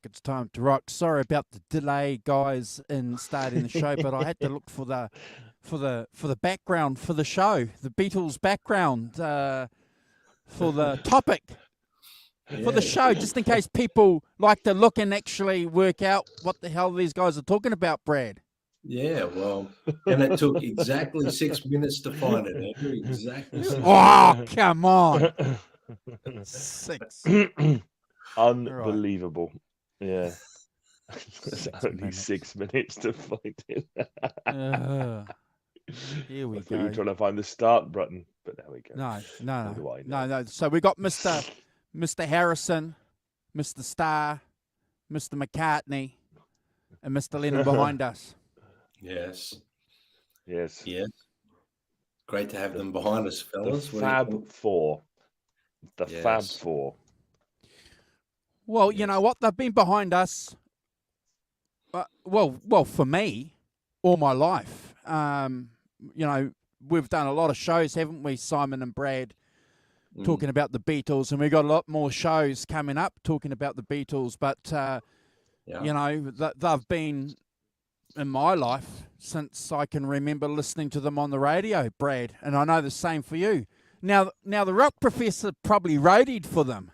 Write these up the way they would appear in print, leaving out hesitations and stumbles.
It's time to rock. Sorry about the delay, guys, in starting the show, but I had to look for the background for the show, the Beatles background for the topic for the show, just in case people like to look and actually work out what the hell these guys are talking about, Brad. Yeah, well, and it took exactly 6 minutes to find it, Andrew. Exactly 6 Oh, minutes. come on. 6. Unbelievable. Right. Yeah. It's only minutes. 6 minutes to find it. Here we I go. thought you were trying to find the start button, but there we go. No. So we got Mr. Harrison, Mr. Starr, Mr. McCartney, and Mr. Lennon behind us. Yes. Great to have them behind us, fellas. The Fab Four. Fab Four. Well, you know what? They've been behind us. Well, for me, all my life. You know, we've done a lot of shows, haven't we, Simon and Brad, talking about the Beatles, and we've got a lot more shows coming up talking about the Beatles. But you know, they've been in my life since I can remember listening to them on the radio, Brad, and I know the same for you. Now the rock professor probably roadied for them.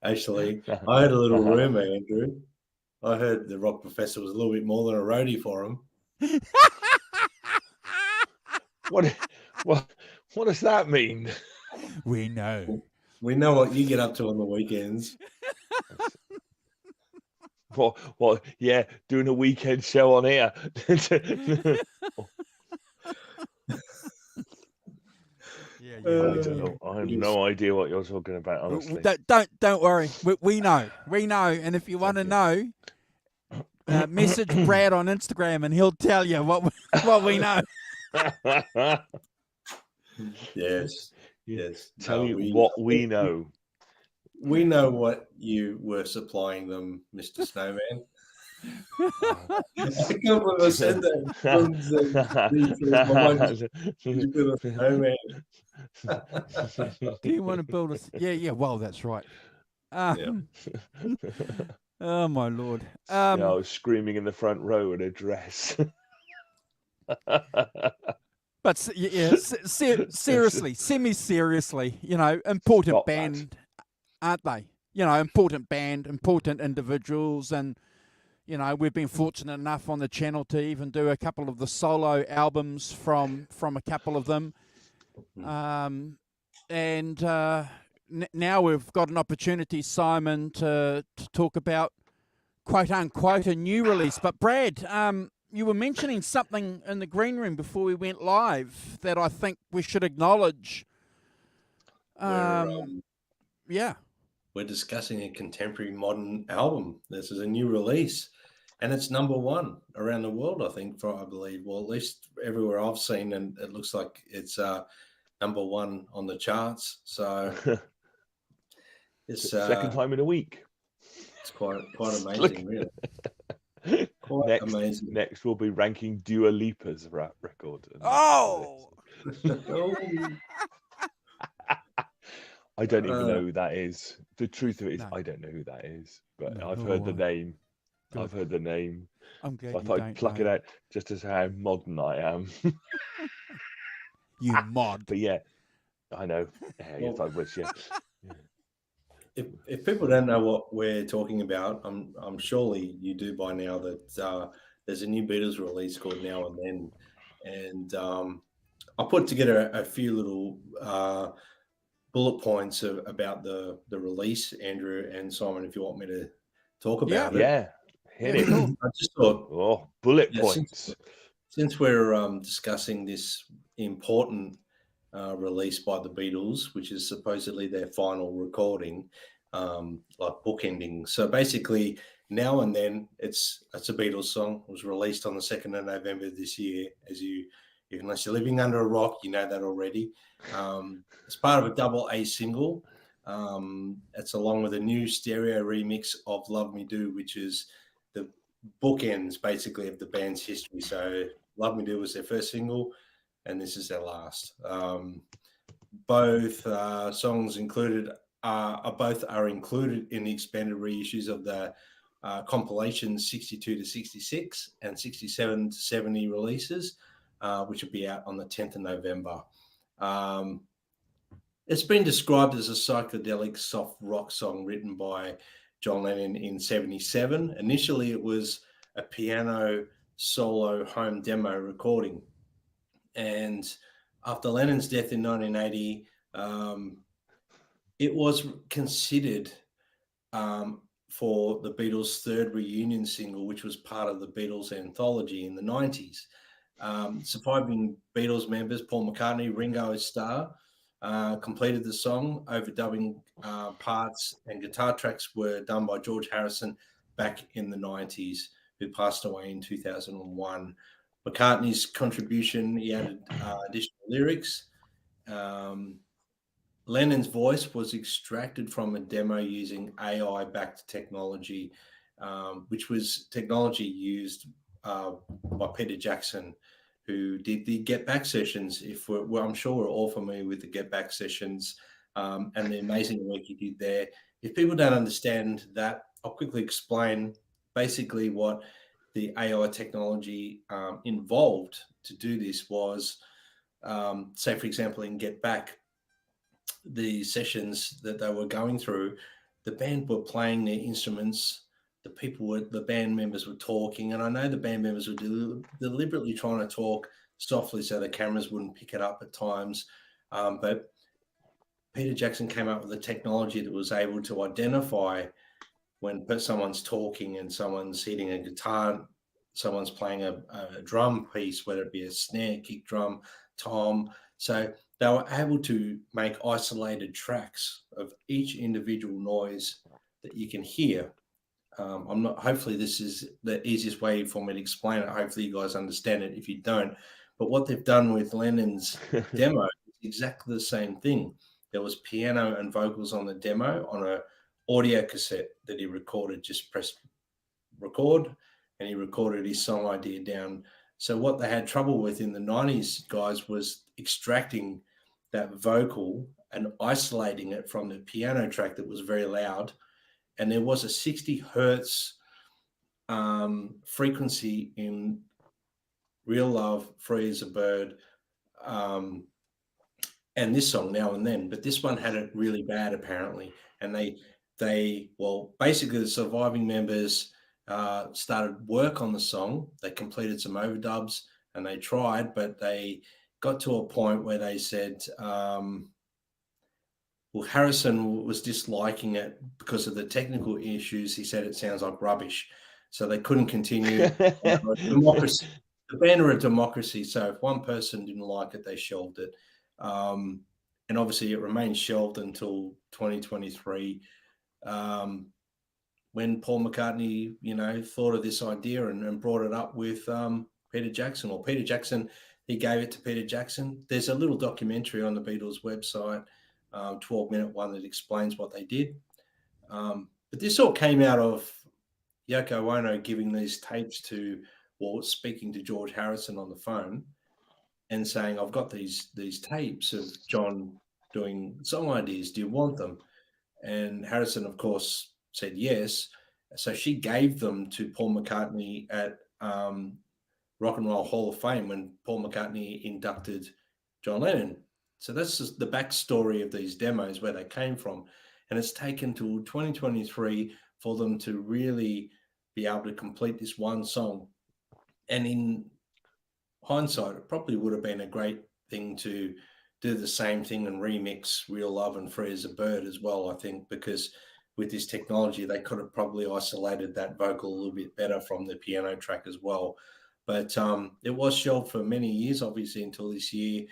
Actually, I had a little rumor, Andrew. I heard the rock professor was a little bit more than a roadie for him. What does that mean? We know what you get up to on the weekends. What? Yeah, doing a weekend show on here. I don't know. I have no idea what you're talking about, honestly. Don't worry. We know. We know. And if you want to know, message Brad on Instagram and he'll tell you what we know. Yes. Tell you what we know. We know what you were supplying them, Mr. Snowman. I can't believe I said that. Do you want to build a... Yeah, well, that's right. Oh, my Lord. I was screaming in the front row in a dress. But, yeah, seriously, semi-seriously, you know, important band, aren't they? You know, important band, important individuals, and, you know, we've been fortunate enough on the channel to even do a couple of the solo albums from a couple of them. And now we've got an opportunity, Simon, to talk about, quote-unquote, a new release. But, Brad, you were mentioning something in the green room before we went live that I think we should acknowledge. We're discussing a contemporary modern album. This is a new release, and it's #1 around the world, I think, I believe. Well, at least everywhere I've seen, and it looks like it's #1 on the charts. So it's second time in a week. It's quite amazing, really. Quite amazing. Next, we'll be ranking Dua Lipa's rap record. Oh! I don't even know who that is. The truth of it is, I don't know who that is. But I've heard the name. Good. I've heard the name. I'm glad I thought I'd pluck it out just as how modern I am. You mod. But yeah, I know. Yes, I wish, yeah. If people don't know what we're talking about, I'm surely you do by now that there's a new Beatles release called Now and Then, and I put together a few little bullet points about the release, Andrew and Simon, if you want me to talk about it. Yeah, hit it. I just thought, bullet points. Since we're discussing this important release by the Beatles, which is supposedly their final recording, like bookending. So basically, Now and Then. It's a Beatles song. It was released on the 2nd of November this year. Unless you're living under a rock, you know that already. It's part of a double A single. It's along with a new stereo remix of Love Me Do, which is the bookends basically of the band's history. So Love Me Do was their first single, and this is their last. Both songs are included in the expanded reissues of the compilations 62 to 66 and 67 to 70 releases, which will be out on the 10th of November. It's been described as a psychedelic soft rock song written by John Lennon in 77. Initially, it was a piano solo home demo recording. And after Lennon's death in 1980, it was considered for the Beatles' third reunion single, which was part of the Beatles anthology in the 90s. Surviving Beatles members, Paul McCartney, Ringo Starr, completed the song. Overdubbing parts and guitar tracks were done by George Harrison back in the 90s, who passed away in 2001. McCartney's contribution, he added additional lyrics. Lennon's voice was extracted from a demo using AI-backed technology, which was technology used by Peter Jackson, who did the Get Back sessions. I'm sure we're all familiar with the Get Back sessions and the amazing work he did there. If people don't understand that, I'll quickly explain basically what the AI technology involved to do this was, say, for example, in Get Back, the sessions that they were going through, the band were playing their instruments, the band members were talking, and I know the band members were deliberately trying to talk softly so the cameras wouldn't pick it up at times. But Peter Jackson came up with a technology that was able to identify when someone's talking and someone's hitting a guitar, someone's playing a drum piece, whether it be a snare, kick drum, tom. So they were able to make isolated tracks of each individual noise that you can hear. Hopefully this is the easiest way for me to explain it. Hopefully you guys understand it if you don't. But what they've done with Lennon's demo is exactly the same thing. There was piano and vocals on the demo on a audio cassette that he recorded, just pressed record, and he recorded his song idea down. So what they had trouble with in the 90s, guys, was extracting that vocal and isolating it from the piano track that was very loud. And there was a 60 hertz frequency in Real Love, Free as a Bird, and this song, Now and Then. But this one had it really bad, apparently. And basically the surviving members started work on the song. They completed some overdubs and they tried, but they got to a point where they said, Harrison was disliking it because of the technical issues. He said it sounds like rubbish. So they couldn't continue. Democracy. The band are a democracy. So if one person didn't like it, they shelved it. And obviously it remained shelved until 2023. When Paul McCartney, thought of this idea and brought it up with Peter Jackson. Or Peter Jackson, he gave it to Peter Jackson. There's a little documentary on the Beatles website, 12-minute one that explains what they did. But this all came out of Yoko Ono giving these tapes speaking to George Harrison on the phone and saying, I've got these tapes of John doing song ideas. Do you want them? And Harrison, of course, said yes. So she gave them to Paul McCartney at Rock and Roll Hall of Fame when Paul McCartney inducted John Lennon. So that's just the backstory of these demos, where they came from. And it's taken till 2023 for them to really be able to complete this one song. And in hindsight, it probably would have been a great thing to do the same thing and remix Real Love and Free as a Bird as well, I think, because with this technology, they could have probably isolated that vocal a little bit better from the piano track as well. But it was shelved for many years, obviously, until this year.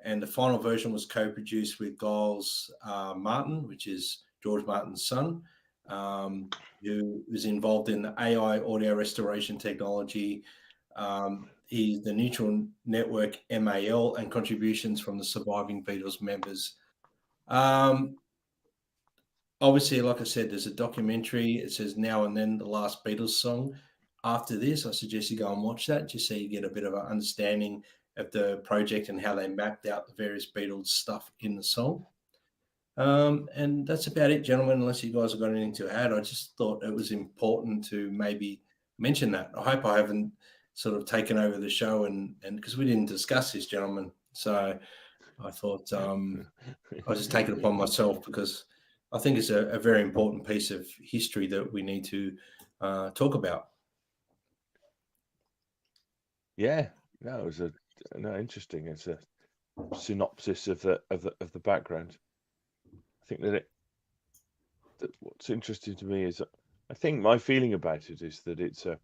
And the final version was co-produced with Giles Martin, which is George Martin's son. who is involved in the AI audio restoration technology. He's the Neutral Network MAL and contributions from the surviving Beatles members. Obviously, like I said, there's a documentary. It says Now and Then, the last Beatles song. After this, I suggest you go and watch that just so you get a bit of an understanding of the project and how they mapped out the various Beatles stuff in the song. And that's about it, gentlemen, unless you guys have got anything to add. I just thought it was important to maybe mention that. I hope I haven't sort of taken over the show and because we didn't discuss this, gentlemen. So I thought I'll just take it upon myself because I think it's a very important piece of history that we need to talk about. Yeah, no, it was interesting. It's a synopsis of the background. I think that what's interesting to me is I think my feeling about it is that it's a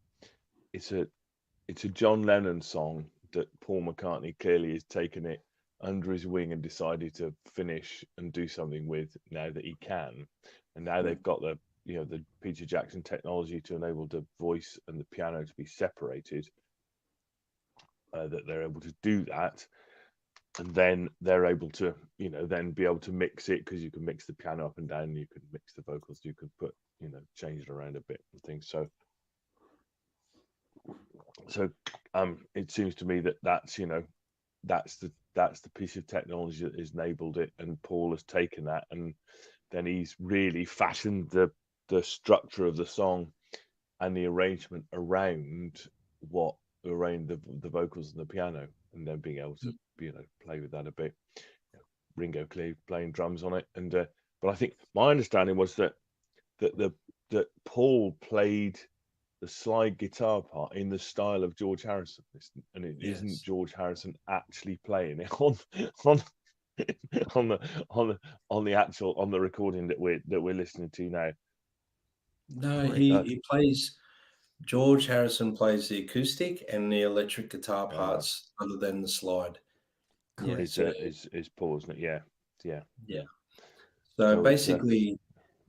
John Lennon song that Paul McCartney clearly has taken it under his wing and decided to finish and do something with now that he can, and now they've got the Peter Jackson technology to enable the voice and the piano to be separated. That they're able to do that, and then they're able to then be able to mix it, because you can mix the piano up and down, you can mix the vocals, you can put change it around a bit and things. So it seems to me that's the piece of technology that has enabled it, and Paul has taken that and then he's really fashioned the structure of the song and the arrangement around the vocals and the piano, and then being able to play with that a bit. Ringo clearly playing drums on it, and but I think my understanding was that Paul played the slide guitar part in the style of George Harrison, and it isn't George Harrison actually playing it on the recording that we're listening to now. No, he plays. George Harrison plays the acoustic and the electric guitar parts, other than the slide. Is Paul, isn't it? Yeah. So basically,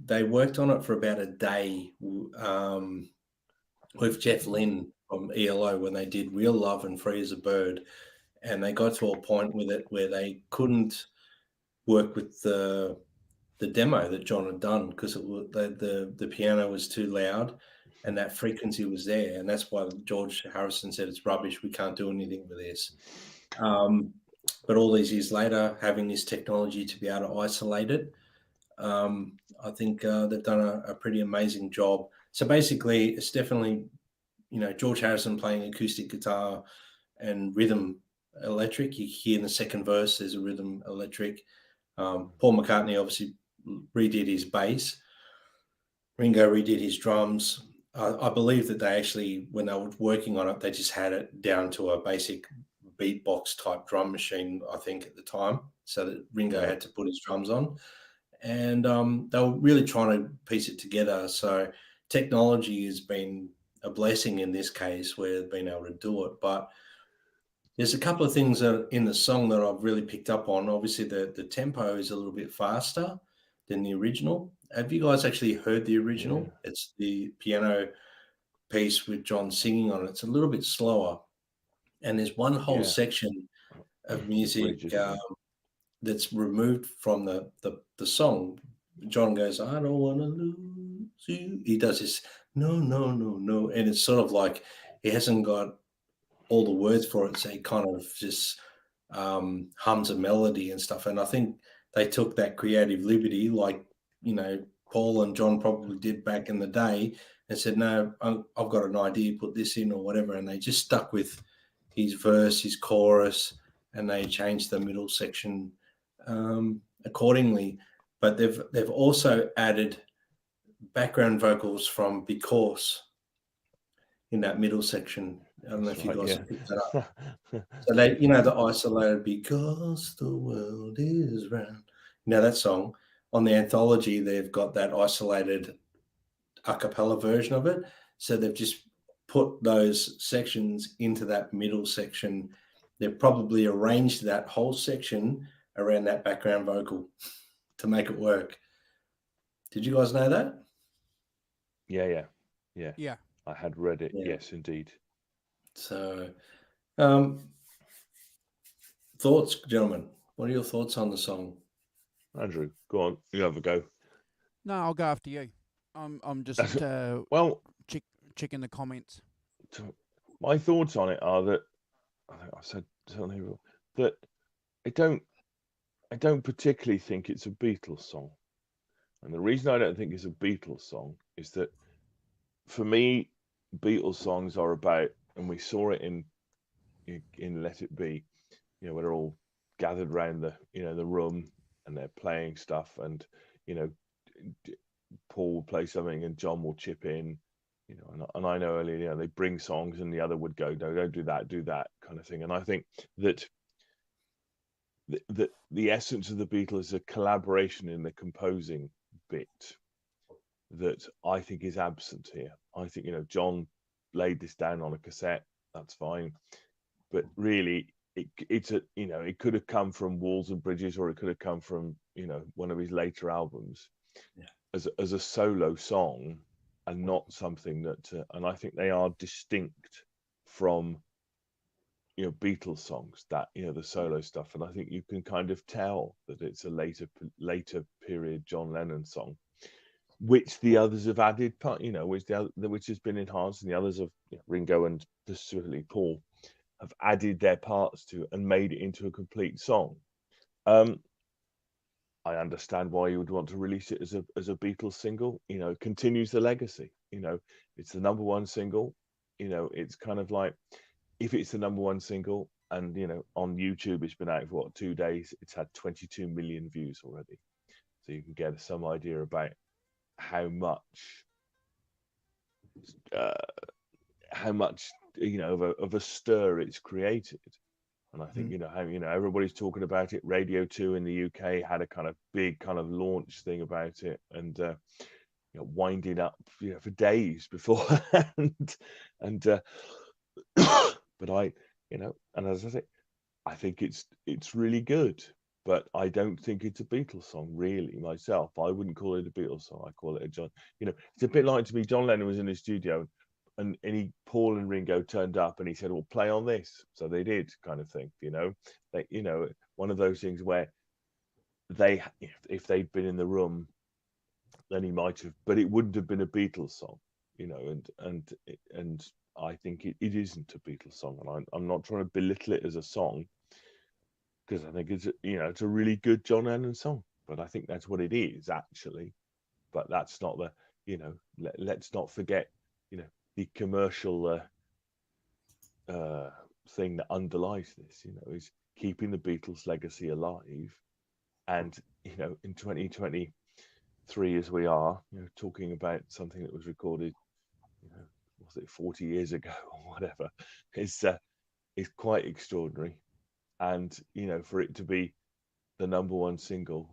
they worked on it for about a day with Jeff Lynne from ELO when they did Real Love and Free as a Bird, and they got to a point with it where they couldn't work with the demo that John had done because the piano was too loud and that frequency was there, and that's why George Harrison said it's rubbish, we can't do anything with this. But all these years later, having this technology to be able to isolate it, I think they've done a pretty amazing job. So basically, it's definitely George Harrison playing acoustic guitar and rhythm electric. You hear in the second verse there's a rhythm electric. Paul McCartney obviously redid his bass. Ringo redid his drums. I believe that they actually, when they were working on it, they just had it down to a basic beatbox type drum machine, I think, at the time, so that Ringo had to put his drums on. And they were really trying to piece it together. So technology has been a blessing in this case where they've been able to do it. But there's a couple of things that in the song that I've really picked up on. Obviously, the tempo is a little bit faster than the original. Have you guys actually heard the original? Yeah. It's the piano piece with John singing on it. It's a little bit slower. And there's one whole section of music that's removed from the song. John goes, I don't want to lose you. He does this, no, no, no, no. And it's sort of like he hasn't got all the words for it. So he kind of just hums a melody and stuff. And I think they took that creative liberty, like, Paul and John probably did back in the day, and said, no, I've got an idea, put this in or whatever. And they just stuck with his verse, his chorus, and they changed the middle section accordingly. But they've also added background vocals from Because in that middle section. I don't know if you guys have picked that up. So they, the isolated Because the World is Round. That song on the anthology, they've got that isolated a cappella version of it. So they've just put those sections into that middle section. They've probably arranged that whole section around that background vocal to make it work. Did you guys know that? Yeah. Yeah. I had read it. Yeah. Yes, indeed. So, thoughts, gentlemen? What are your thoughts on the song? Andrew, go on. You have a go. No, I'll go after you. I'm just Well, checking the comments. my thoughts on it are that I think I've said something that I don't particularly think it's a Beatles song. And the reason I don't think it's a Beatles song is that for me, Beatles songs are about, and we saw it in Let It Be, where they're all gathered around the room and they're playing stuff, and Paul will play something and John will chip in, and I know earlier, they bring songs and the other would go, no, don't do that kind of thing. And I think that the essence of the Beatles is a collaboration in the composing bit that I think is absent here. I think, John laid this down on a cassette, that's fine, but really it could have come from Walls and Bridges, or it could have come from one of his later albums, as a solo song, and not something that and I think they are distinct from Beatles songs, that the solo stuff, and I think you can kind of tell that it's a later period John Lennon song, which the others have added part, which has been enhanced, and the others of Ringo and specifically Paul have added their parts to and made it into a complete song. I understand why you would want to release it as a Beatles single. It continues the legacy. It's the number one single. It's kind of like, if it's the number one single, and on YouTube it's been out for 2 days, it's had 22 million views already. So you can get some idea about how much of a stir it's created. And I think how everybody's talking about it. Radio 2 in the UK had a kind of big kind of launch thing about it, and winding up for days beforehand. And but and as I say, I think it's really good, but I don't think it's a Beatles song really myself. I wouldn't call it a Beatles song. I call it a John. It's a bit like, to me, John Lennon was in the studio, and Paul and Ringo turned up, and he said, "Well, play on this." So they did, kind of thing. One of those things where if they'd been in the room, then he might have, but it wouldn't have been a Beatles song. And I think it isn't a Beatles song, and I'm not trying to belittle it as a song, because I think it's a really good John Lennon song, but I think that's what it is actually. But that's not let's not forget the commercial thing that underlies this, is keeping the Beatles legacy alive. And in 2023, as we are, talking about something that was recorded, was it 40 years ago or whatever, is quite extraordinary. And for it to be the number one single,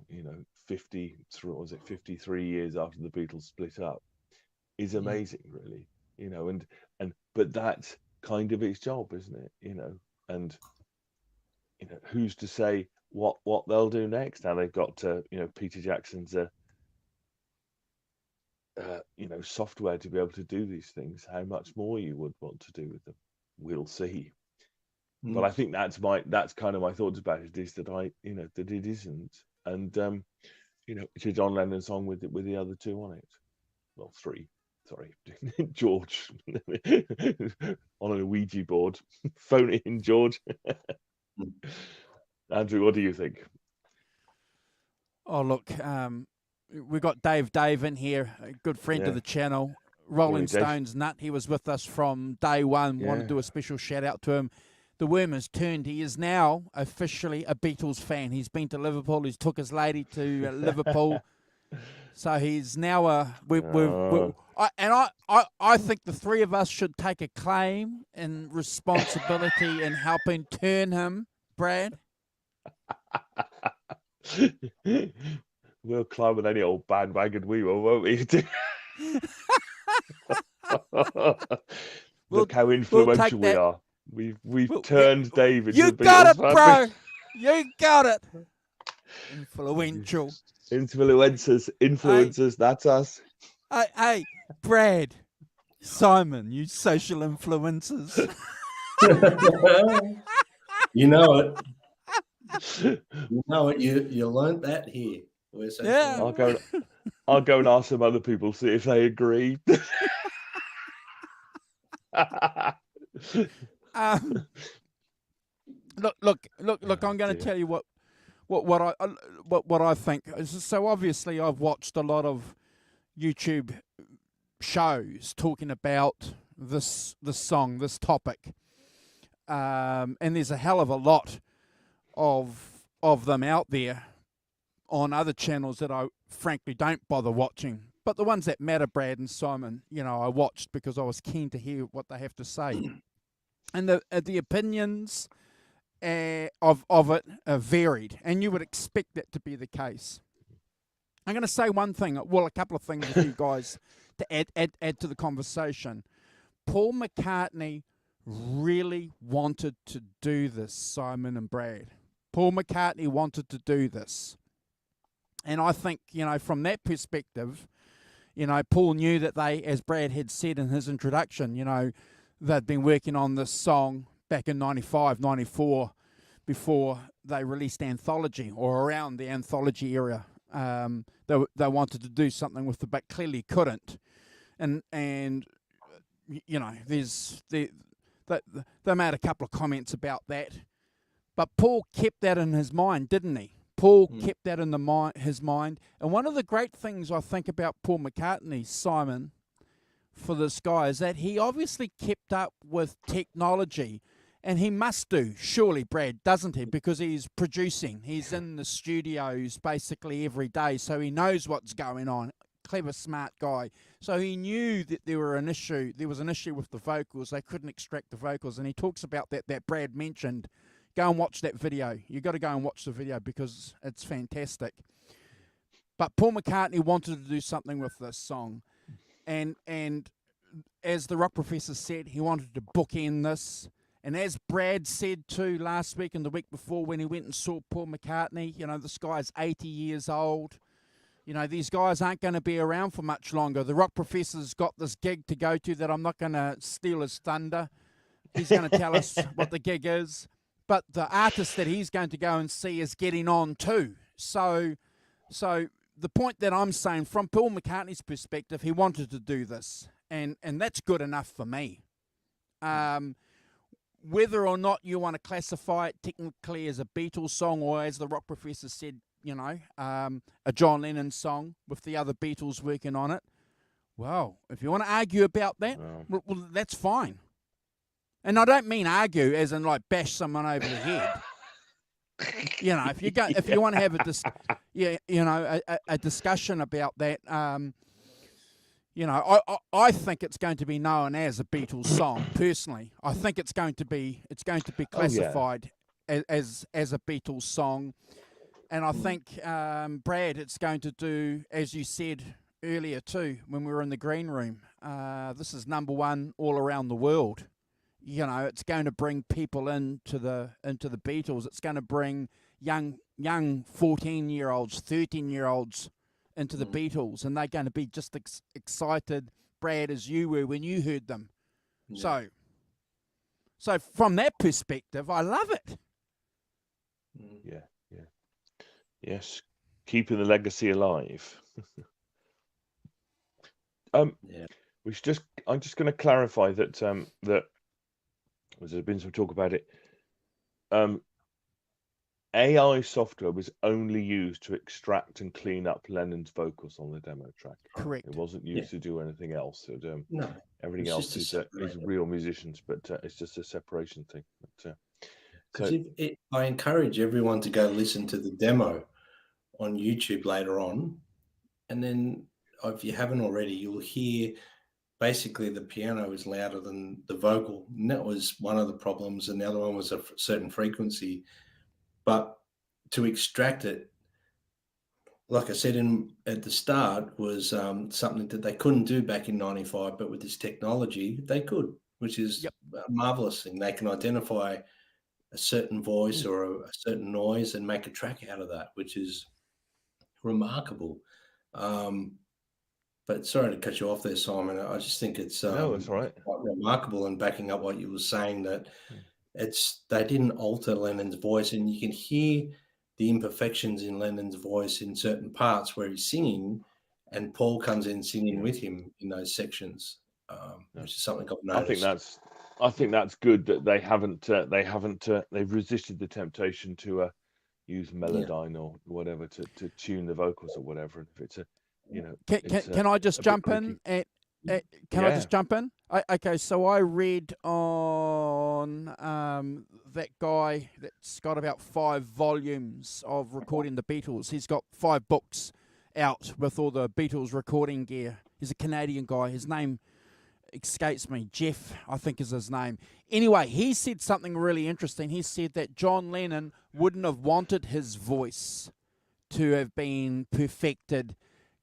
53 years after the Beatles split up, is amazing, really. But that's kind of its job, isn't it? And who's to say what they'll do next? Now they've got Peter Jackson's software to be able to do these things. How much more you would want to do with them, we'll see. But I think that's kind of my thoughts about it, is that that it isn't, and it's a John Lennon song with the other two on it. Well, three. Sorry, George on a Ouija board. Phone it in, George. Andrew, what do you think? Oh, look, we've got Dave in here, a good friend of the channel, Rolling Stones nut. He was with us from day one. Want to do a special shout out to him. The worm has turned. He is now officially a Beatles fan. He's been to Liverpool. He's took his lady to Liverpool. So he's now I think the three of us should take a claim and responsibility in helping turn him, Brad. We'll climb on any old bandwagon we will, won't we? Look how influential we are. We've turned Dave into a Beatles fan. You got it, bro. You got it. Influential. Influencers, that's us. Hey, Brad, Simon, you social influencers. You know it. You know it. You learnt that here. We're social Yeah. I'll go and ask some other people, see if they agree. Look! I'm going to tell you what I think. So obviously, I've watched a lot of YouTube shows talking about this song, this topic, and there's a hell of a lot of them out there on other channels that I frankly don't bother watching. But the ones that matter, Brad and Simon, I watched because I was keen to hear what they have to say, and the opinions of it are varied, and you would expect that to be the case. I'm going to say one thing, well, a couple of things with you guys to add to the conversation. Paul McCartney really wanted to do this, Simon and Brad. Paul McCartney wanted to do this. And I think, from that perspective, Paul knew that they, as Brad had said in his introduction, they'd been working on this song back in 95, 94, before they released Anthology, or around the Anthology era. They wanted to do something with it, but clearly couldn't. And there's they made a couple of comments about that, but Paul kept that in his mind, didn't he? Paul kept that in his mind. And one of the great things I think about Paul McCartney, Simon, for this guy, is that he obviously kept up with technology. And he must do, surely, Brad, doesn't he? Because he's producing. He's in the studios basically every day, so he knows what's going on. Clever, smart guy. So he knew that there was an issue with the vocals. They couldn't extract the vocals. And he talks about that Brad mentioned. Go and watch that video. You've got to go and watch the video because it's fantastic. But Paul McCartney wanted to do something with this song. And as the Rock Professor said, he wanted to bookend this. And as Brad said too last week and the week before when he went and saw Paul McCartney, this guy's 80 years old. These guys aren't going to be around for much longer. The Rock Professor's got this gig to go to that I'm not going to steal his thunder. He's going to tell us what the gig is. But the artist that he's going to go and see is getting on too. So the point that I'm saying, from Paul McCartney's perspective, he wanted to do this. And that's good enough for me. Whether or not you want to classify it technically as a Beatles song, or as the Rock Professor said, a John Lennon song with the other Beatles working on it. Well, if you want to argue about that, well, that's fine. And I don't mean argue as in like bash someone over the head. If you want to have a discussion about that, I think it's going to be known as a Beatles song. Personally, I think it's going to be classified as a Beatles song, and I think Brad, it's going to do, as you said earlier too, when we were in the green room. This is #1 all around the world. It's going to bring people into the Beatles. It's going to bring young 14-year-olds, 13-year-olds into the Beatles, and they're going to be just excited, Brad, as you were when you heard them. Yeah. So from that perspective, I love it. Yeah. Yes, keeping the legacy alive. I'm just going to clarify that that there's been some talk about it. AI software was only used to extract and clean up Lennon's vocals on the demo track. Correct. It wasn't used to do anything else. No, everything else is real musicians, but it's just a separation thing. I encourage everyone to go listen to the demo on YouTube later on, and then if you haven't already, you'll hear basically the piano is louder than the vocal, and that was one of the problems, and the other one was a certain frequency. But to extract it, like I said at the start, was something that they couldn't do back in 95, but with this technology, they could, which is a marvelous thing. They can identify a certain voice or a certain noise and make a track out of that, which is remarkable. But But sorry to cut you off there, Simon. I just think it's No, that's all right. quite remarkable, and backing up what you were saying, that Mm. they didn't alter Lennon's voice, and you can hear the imperfections in Lennon's voice in certain parts where he's singing, and Paul comes in singing Yeah. with him in those sections, Yeah. which is something I've I think noticed. that's good that they've resisted the temptation to use Yeah. Melodyne or whatever to tune the vocals or whatever. And if it's Can I just a bit jump clicky. in? Can I Yeah. just jump in? Okay, so I read on that guy that's got about 5 volumes of recording the Beatles. He's got 5 books out with all the Beatles recording gear. He's a Canadian guy. His name escapes me. Jeff, I think is his name. Anyway, he said something really interesting. He said that John Lennon wouldn't have wanted his voice to have been perfected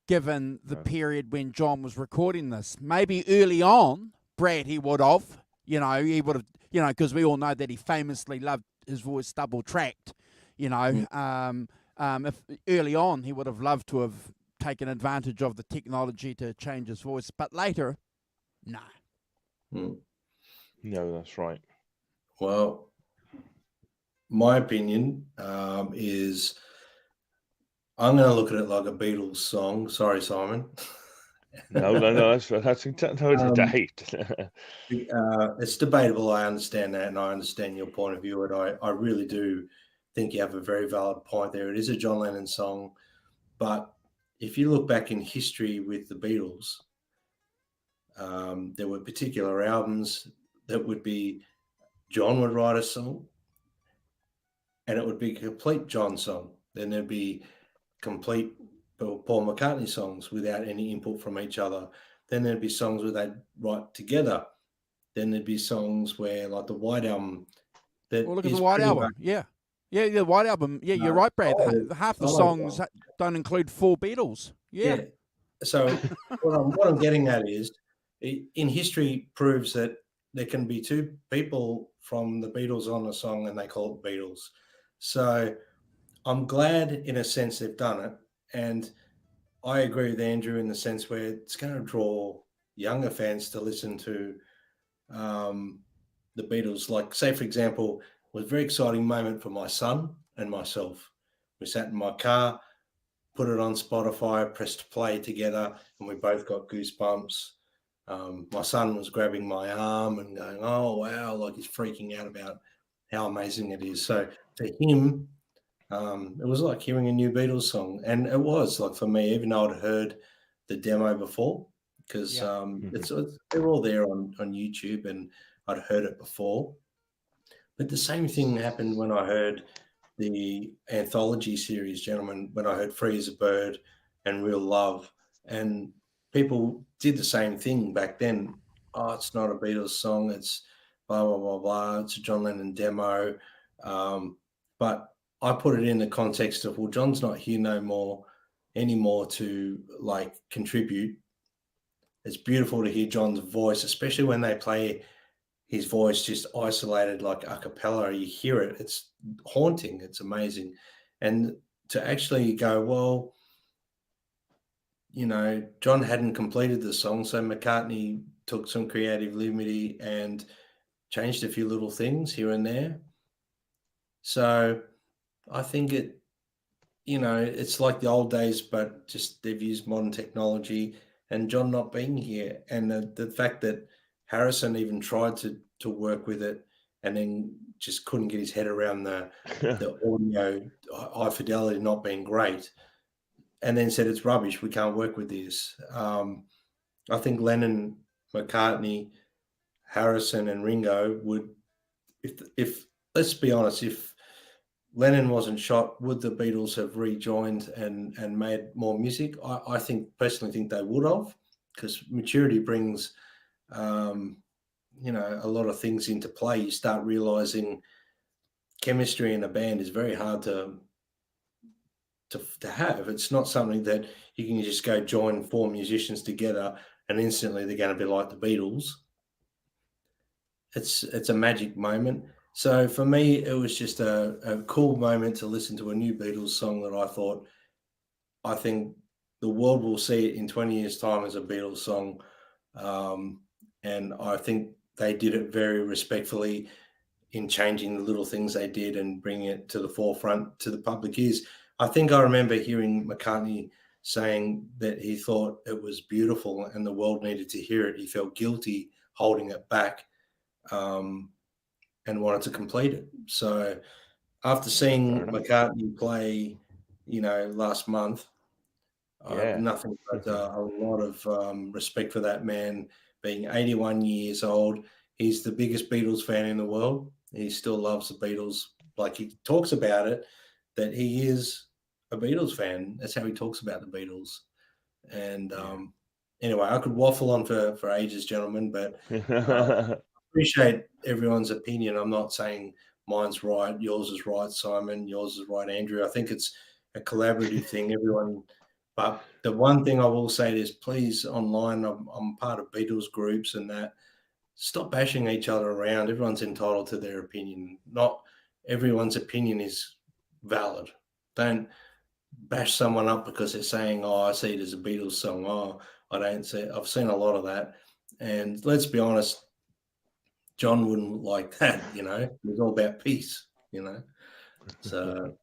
given the No. period when John was recording this. Maybe early on, Brad, he would have, he would have, because we all know that he famously loved his voice double tracked, if early on he would have loved to have taken advantage of the technology to change his voice, but later, no. No, that's right. Well, my opinion is I'm going to look at it like a Beatles song. Sorry, Simon. No, that's no debate. It's debatable. I understand that, and I understand your point of view, and I really do think you have a very valid point there. It is a John Lennon song, but if you look back in history with the Beatles, there were particular albums that would be John would write a song, and it would be a complete John song. Then there'd be complete Paul McCartney songs without any input from each other. Then there'd be songs where they'd write together. Then there'd be songs where, like the White Album, that Well, look at is the White pretty Album. much. Yeah, the White Album. Yeah, you're right, Brad. Half the songs don't include 4 Beatles. Yeah. So what I'm getting at is, in history proves that there can be 2 people from the Beatles on a song and they call it Beatles. So I'm glad in a sense they've done it. And I agree with Andrew in the sense where it's going to draw younger fans to listen to the Beatles. Like, say, for example, it was a very exciting moment for my son and myself. We sat in my car, put it on Spotify, pressed play together, and we both got goosebumps. My son was grabbing my arm and going, "Oh, wow," like he's freaking out about how amazing it is. So for him, it was like hearing a new Beatles song. And it was like, for me, even though I'd heard the demo before, because they're all there on YouTube and I'd heard it before. But the same thing happened when I heard the anthology series, gentlemen, when I heard Free as a Bird and Real Love. And people did the same thing back then. Oh, it's not a Beatles song. It's blah, blah, blah, blah. It's a John Lennon demo. But I put it in the context of, well, John's not here anymore to like contribute. It's beautiful to hear John's voice, especially when they play his voice just isolated like a cappella. You hear it, it's haunting, it's amazing. And to actually go, well, John hadn't completed the song, so McCartney took some creative liberty and changed a few little things here and there. So I think it's like the old days, but just they've used modern technology, and John not being here, and the fact that Harrison even tried to work with it and then just couldn't get his head around the audio high fidelity not being great, and then said it's rubbish, we can't work with this. I think Lennon, McCartney, Harrison and Ringo would, if let's be honest, if Lennon wasn't shot, would the Beatles have rejoined and made more music? I personally think they would have, because maturity brings, a lot of things into play. You start realizing chemistry in a band is very hard to have. It's not something that you can just go join 4 musicians together and instantly they're going to be like the Beatles. It's a magic moment. So for me, it was just a cool moment to listen to a new Beatles song that I think the world will see it in 20 years' time as a Beatles song. And I think they did it very respectfully in changing the little things they did and bringing it to the forefront to the public ears. I think I remember hearing McCartney saying that he thought it was beautiful and the world needed to hear it. He felt guilty holding it back, and wanted to complete it. So after seeing McCartney play, last month, I have nothing but a lot of respect for that man. Being 81 years old, he's the biggest Beatles fan in the world. He still loves the Beatles. Like, he talks about it, that he is a Beatles fan. That's how he talks about the Beatles. And anyway, I could waffle on for ages, gentlemen, but appreciate everyone's opinion. I'm not saying mine's right, yours is right, Simon, yours is right, Andrew. I think it's a collaborative thing. Everyone. But the one thing I will say is, please, online, I'm part of Beatles groups and that. Stop bashing each other around. Everyone's entitled to their opinion. Not everyone's opinion is valid. Don't bash someone up because they're saying, "Oh, I see it as a Beatles song." Oh, I don't see it. I've seen a lot of that. And let's be honest, John wouldn't like that, It's all about peace, So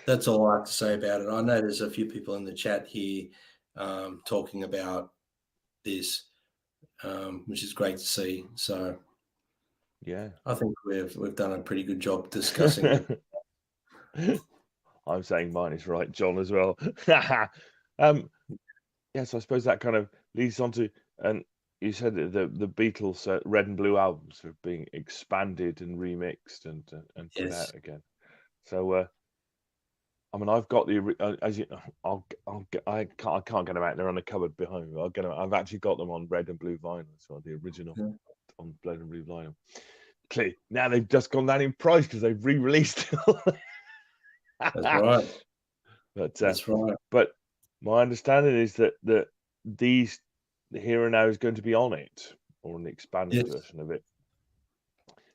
that's all I have to say about it. I know there's a few people in the chat here talking about this, which is great to see. So yeah, I think we've done a pretty good job discussing it. I'm saying mine is right, John, as well. Yes, I suppose that kind of leads on to, and you said that the Beatles Red and Blue albums are being expanded and remixed and put Yes. out again. So I mean, I've got the I can't get them out. They're on the cupboard behind me. I'll get them. I've actually got them on red and blue vinyl, so the original on red and blue vinyl. Clearly, now they've just gone down in price because they've re-released it. That's right. That's right. But my understanding is that these Here and Now is going to be on it, or an expanded version of it.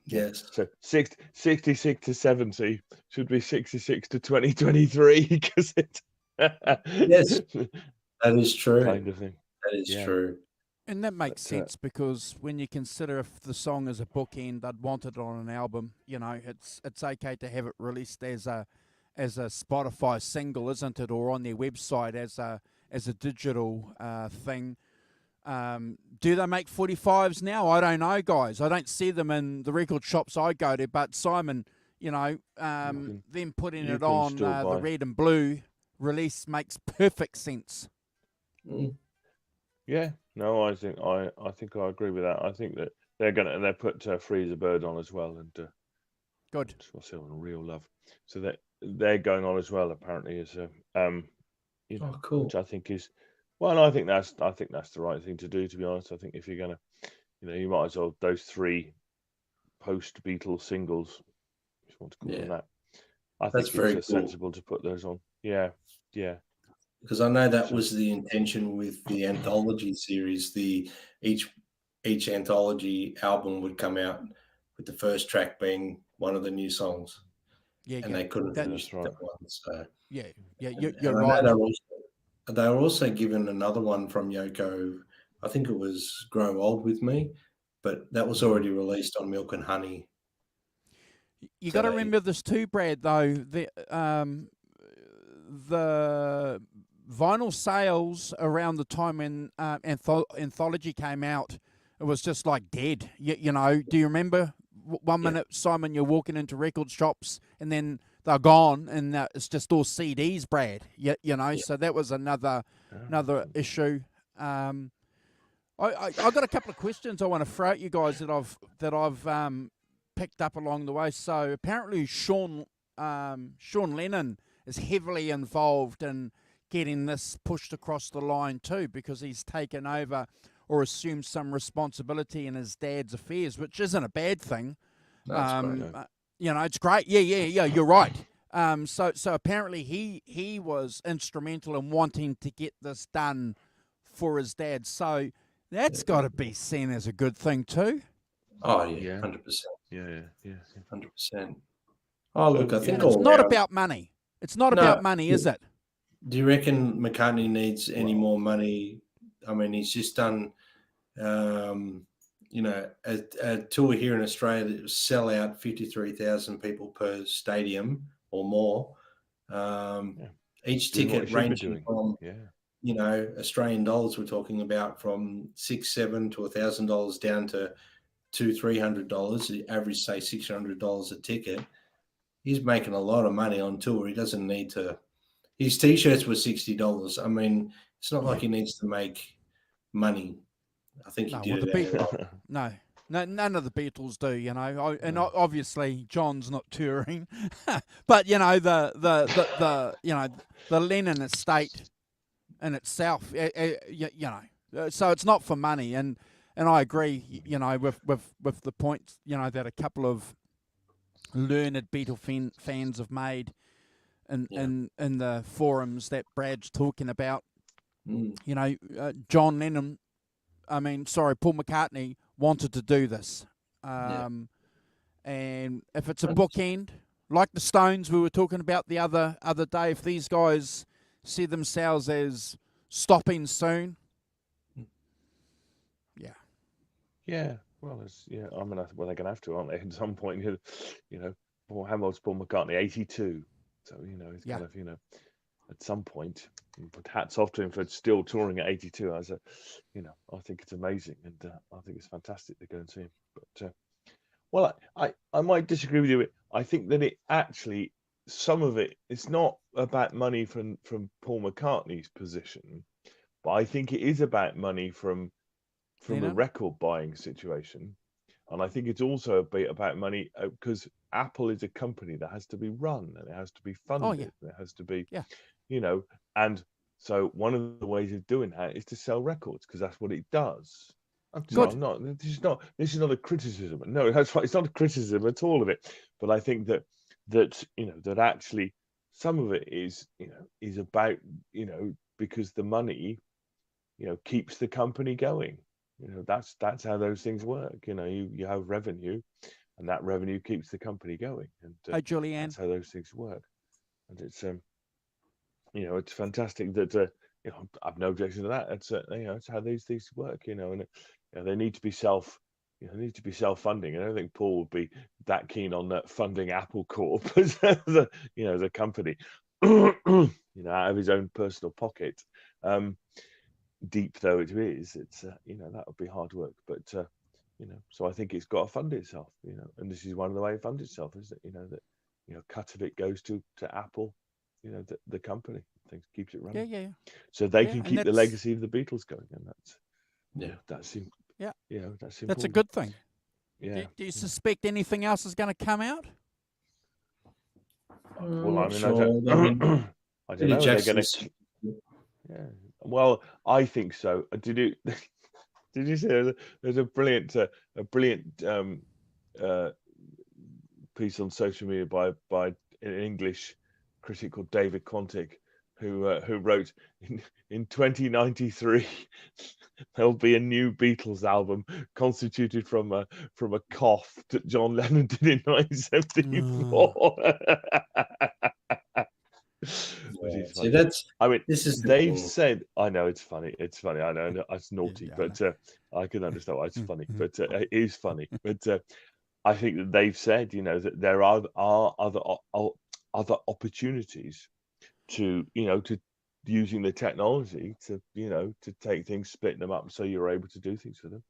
Yes. So 66 to 70 should be 66 to 2023 because it. Yes, that is true. Kind of thing. That is true. And that makes sense because when you consider if the song is a bookend, I'd want it on an album. It's okay to have it released as a Spotify single, isn't it, or on their website as a digital thing. Do they make 45s now? I don't know, guys. I don't see them in the record shops I go to. But Simon, them putting it on the red and blue release makes perfect sense. Yeah, no, I think I agree with that. I think that they put Free as a Bird on as well, and good. What's it on? Real Love. So they're going on as well. Apparently, as cool. Which I think is. Well, I think that's the right thing to do. To be honest, I think if you're gonna, you might as well those 3 post Beatles singles, if you want to call them that. I think it's sensible to put those on. Yeah. Because I know that was the intention with the anthology series. Each anthology album would come out with the first track being one of the new songs. Yeah, and they couldn't finish right. that one. So you're right. They were also given another one from Yoko. I think it was "Grow Old with Me," but that was already released on Milk and Honey. You got to remember this too, Brad. Though the vinyl sales around the time when anthology came out, it was just like dead. Do you remember? One minute, Simon, you're walking into record shops, and then they're gone, and it's just all CDs, Brad. So that was another issue. I got a couple of questions I want to throw at you guys that I've picked up along the way. So apparently, Sean Lennon is heavily involved in getting this pushed across the line too, because he's taken over or assumed some responsibility in his dad's affairs, which isn't a bad thing. That's great. It's great. Yeah. You're right. So apparently he was instrumental in wanting to get this done for his dad. So that's got to be seen as a good thing too. Oh yeah, 100%. Yeah, 100%. Oh look, I think it's not about money. It's not about money, is it? Do you reckon McCartney needs any more money? I mean, he's just done, you know, a tour here in Australia that will sell out 53,000 people per stadium or more. Each Doing what ticket he should be ranging doing. from, Yeah. you know, Australian dollars, we're talking about from $600, $700 to $1,000 down to $200, $300. The average, say, $600 a ticket. He's making a lot of money on tour. He doesn't need to. His t-shirts were $60. I mean, it's not like he needs to make money. I think he No, did well, the it Beatles. outright. No, none of the Beatles do, you know. And obviously, John's not touring, but you know the you know the Lennon estate in itself, you know. So it's not for money, and I agree, you know, with the point, you know, that a couple of learned Beatle fans have made in the forums that Brad's talking about. You know, John Lennon. Paul McCartney wanted to do this. And if it's a bookend, like the Stones we were talking about the other day, if these guys see themselves as stopping soon, Yeah. Well, I mean, well, they're going to have to, aren't they? At some point, you know, how old's Paul McCartney? 82. So, you know, it's kind of, you know, at some point, but hats off to him for still touring at 82. You know, I think it's amazing, and I think it's fantastic to go and see him. But well, I might disagree with you. I think that it actually, some of it's not about money from Paul McCartney's position, but I think it is about money from a record buying situation. And I think it's also a bit about money because Apple is a company that has to be run and it has to be funded. And it has to be, you know, and so one of the ways of doing that is to sell records because that's what it does. This is not a criticism. No, that's right. It's not a criticism at all of it. But I think that you know that actually some of it is, you know, is about, you know, because the money, you know, keeps the company going. You know, that's how those things work. You know, you have revenue, and that revenue keeps the company going. And hey, Julianne, that's how those things work. And it's you know, it's fantastic that you know, I've no objection to that. It's you know, it's how these things work. You know, and you know, they need to be self-funding. I don't think Paul would be that keen on funding Apple Corp as a, you know, as a company, you know, out of his own personal pocket. Deep though it is, it's you know, that would be hard work. But you know, so I think it's got to fund itself. You know, and this is one of the ways it funds itself, is that, you know, that, you know, cut of it goes to Apple. You know, the company things keeps it running. Yeah. So they can keep the legacy of the Beatles going, and that's that's important. That's a good thing. Yeah. Do you suspect anything else is going to come out? Well, I mean, sure. I don't know. They're going to. Yeah. Well, I think so. Did you see? There's a brilliant piece on social media by an English critic called David Quantick, who wrote in 2093 there'll be a new Beatles album constituted from a cough that John Lennon did in 1974. Which is funny. See, I mean, this is they've said, I know it's funny. I know it's naughty, but I can understand why it's funny. But it is funny. But I think that they've said, you know, that there are other opportunities to, you know, to using the technology to, you know, to take things, split them up, so you're able to do things with them.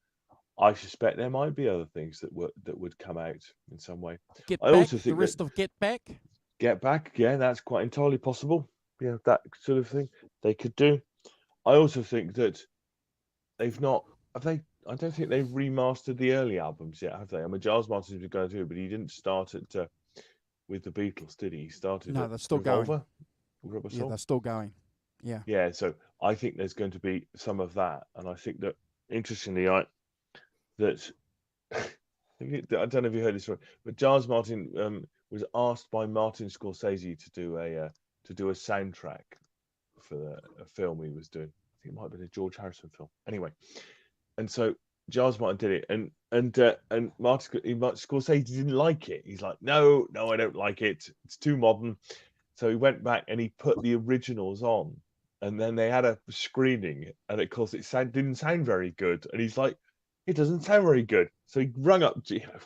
I suspect there might be other things that would come out in some way. Also think the rest of Get Back. Get Back, yeah, that's quite entirely possible. Yeah, that sort of thing they could do. I also think that they've not. Have they? I don't think they've remastered the early albums yet, have they? I mean, Giles Martin's been going through, but he didn't start it with the Beatles, did he? He started. No, they're still Revolver? going. Yeah, they're still going. Yeah. Yeah. So I think there's going to be some of that, and I think that interestingly, I don't know if you heard this story, but Giles Martin was asked by Martin Scorsese to do a soundtrack for a film he was doing. I think it might have been a George Harrison film. Anyway, and so Giles Martin did it, and Martin Scorsese didn't like it. He's like, no, I don't like it. It's too modern. So he went back and he put the originals on, and then they had a screening, and of course it didn't sound very good. And he's like, it doesn't sound very good. So he rung up Giles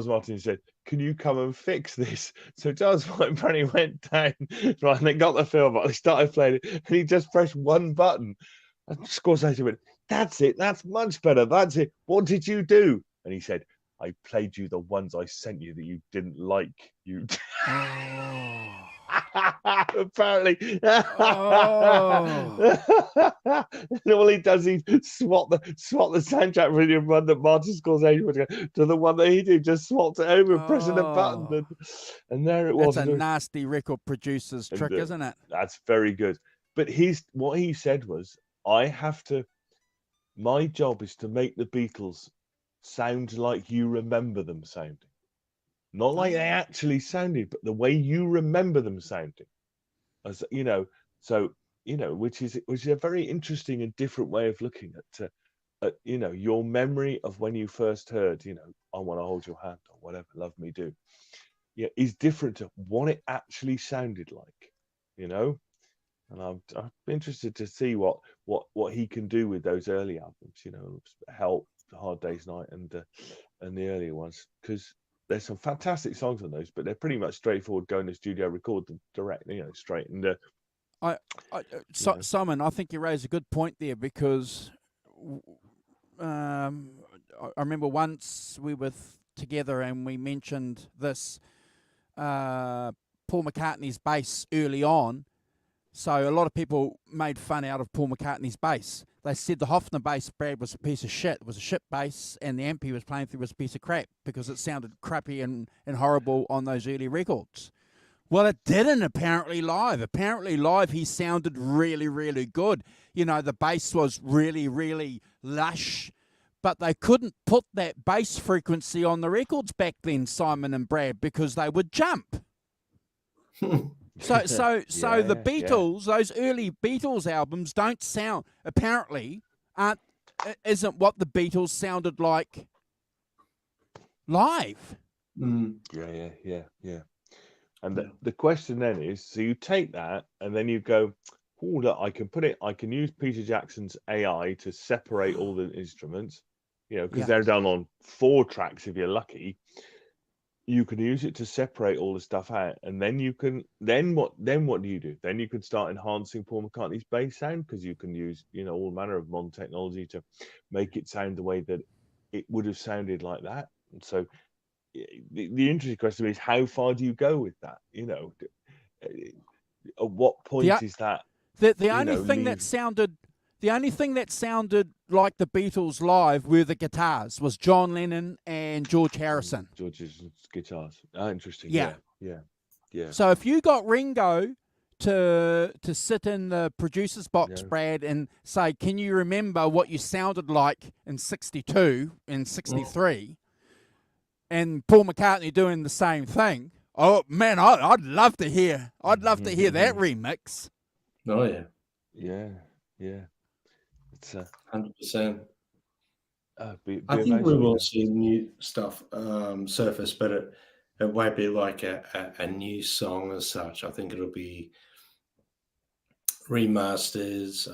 Martin and said, can you come and fix this? So Giles Martin apparently went down, right, and they got the film up, they started playing it, and he just pressed one button. And Scorsese went, that's it, that's much better, that's it. What did you do? And he said, I played you the ones I sent you that you didn't like. You apparently. And all he does is swap the soundtrack from the one that Martin Scorsese would go to the one that he did, just swapped it over, pressing a button, and there it was. That's a nasty record producer's trick, isn't it? That's very good. But what he said was, my job is to make the Beatles sound like you remember them sounding. Not like they actually sounded, but the way you remember them sounding. As which is a very interesting and different way of looking at your memory of when you first heard, I Want to Hold Your Hand or whatever, Love Me Do. Yeah, is different to what it actually sounded like, And I'm interested to see what he can do with those early albums, Help, Hard Day's Night, and the earlier ones, because there's some fantastic songs on those, but they're pretty much straightforward. Go in the studio, record them directly, straight. And Simon, I think you raise a good point there, because I remember once we were together and we mentioned this Paul McCartney's bass early on. So a lot of people made fun out of Paul McCartney's bass. They said the Hofner bass, Brad, was a piece of shit. It was a shit bass, and the amp he was playing through was a piece of crap because it sounded crappy and horrible on those early records. Well, it didn't, apparently, live. Apparently, live, he sounded really, really good. The bass was really, really lush, but they couldn't put that bass frequency on the records back then, Simon and Brad, because they would jump. So the Beatles, those early Beatles albums don't sound, apparently, isn't what the Beatles sounded like live. Yeah. And the question then is, so you take that and then you go, oh, look, I can use Peter Jackson's AI to separate all the instruments, because they're done on 4 tracks if you're lucky. You can use it to separate all the stuff out, and then what do you do? Then you can start enhancing Paul McCartney's bass sound, because you can use all manner of modern technology to make it sound the way that it would have sounded like that. And so the interesting question is, how far do you go with that? At what point is that? The only thing that sounded like the Beatles live were the guitars, was John Lennon and George Harrison. George's guitars. Interesting. Yeah. Yeah. So if you got Ringo to sit in the producer's box, Brad, and say, can you remember what you sounded like in 62 and 63, and Paul McCartney doing the same thing, oh man, I'd love to hear that remix. Oh yeah. It's 100%. I think amazing, we will see new stuff surface, but it won't be like a new song as such. I think it'll be remasters,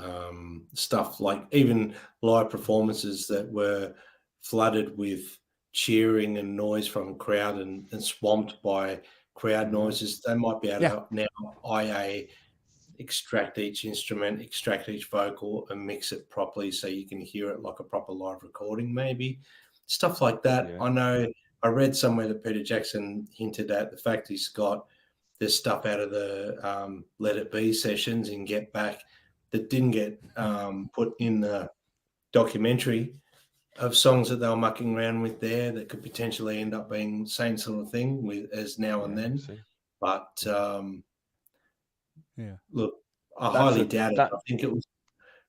stuff like even live performances that were flooded with cheering and noise from crowd and swamped by crowd noises. They might be able to now IA extract each instrument, extract each vocal, and mix it properly so you can hear it like a proper live recording, maybe. Stuff like that. Yeah. I know I read somewhere that Peter Jackson hinted at the fact he's got this stuff out of the Let It Be sessions and Get Back that didn't get put in the documentary, of songs that they were mucking around with there that could potentially end up being the same sort of thing with as Now and Then. But look, I highly doubt it.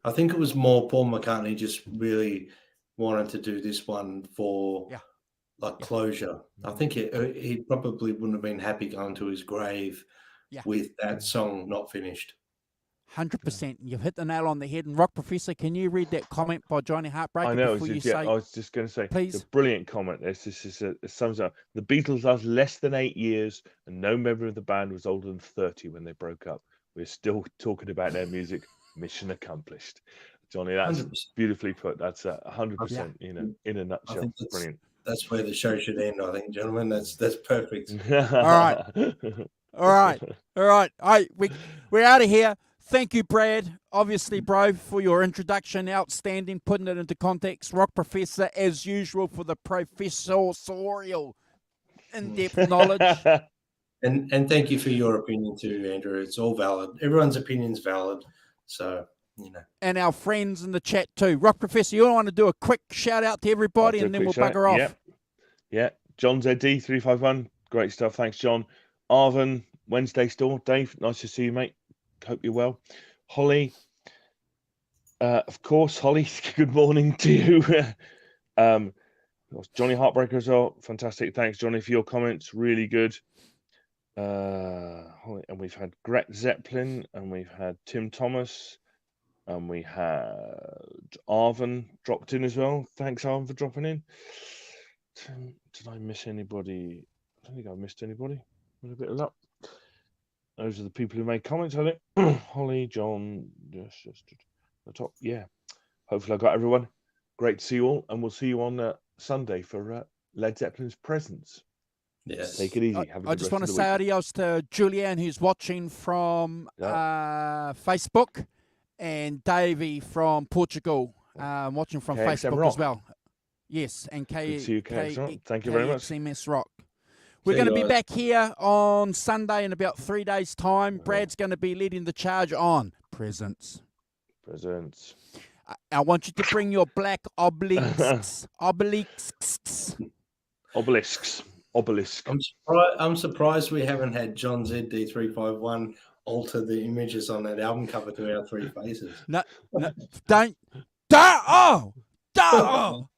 I think it was more Paul McCartney just really wanted to do this one for closure. I think he probably wouldn't have been happy going to his grave with that song not finished. 100%. You've hit the nail on the head. And Rock Professor, can you read that comment by Johnny Heartbreaker I know. before you I say, was just going to say, please? it's a brilliant comment. It sums up. The Beatles lasted less than 8 years, and no member of the band was older than 30 when they broke up. We're still talking about their music. Mission accomplished. Johnny, that's 100%. beautifully put. That's 100%. Yeah. You know, in a I nutshell. think Brilliant. that's where the show should end. I think, gentlemen, that's perfect. All right. All right. All right. We're out of here. Thank you, Brad. Obviously, bro, for your introduction. Outstanding. Putting it into context. Rock Professor, as usual, for the professorial in-depth knowledge. And thank you for your opinion too, Andrew. It's all valid. Everyone's opinion's valid. So, you know. And our friends in the chat too. Rock Professor, you want to do a quick shout out to everybody and then we'll bugger off. Yeah. John ZD 351. Great stuff. Thanks, John. Arvin, Wednesday store. Dave, nice to see you, mate. Hope you're well. Holly, of course, Holly, good morning to you. Johnny Heartbreaker as well. Fantastic. Thanks, Johnny, for your comments. Really good. Holly, and we've had Gret Zeppelin, and we've had Tim Thomas, and we had Arvin dropped in as well. Thanks, Arvin, for dropping in. Did I miss anybody? I don't think I missed anybody. With a bit of luck. Those are the people who made comments, I think. Holly, John, just the top. Yeah. Hopefully I got everyone. Great to see you all, and we'll see you on Sunday for Led Zeppelin's Presence. Yes. Take it easy. I just want to say adios to Julianne, who's watching from Facebook, and Davey from Portugal, watching from KXM Facebook Rock as well. Yes, and Good to see you, KXM. Thank you very much. KXMS Rock. We're going to be back here on Sunday in about 3 days' time. Brad's going to be leading the charge on Presents. I want you to bring your black obelisks. Obelisk. I'm surprised we haven't had John ZD351 alter the images on that album cover to our three faces. No, don't. Oh! Oh!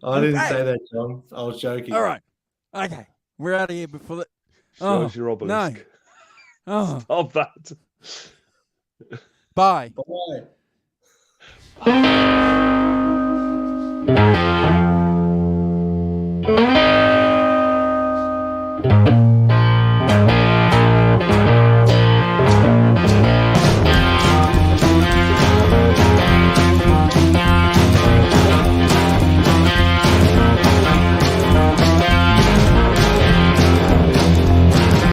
I didn't say that, John. I was joking. All right. Okay. We're out of here before the... Shows your obelisk. No. Stop that. Bye. Bye.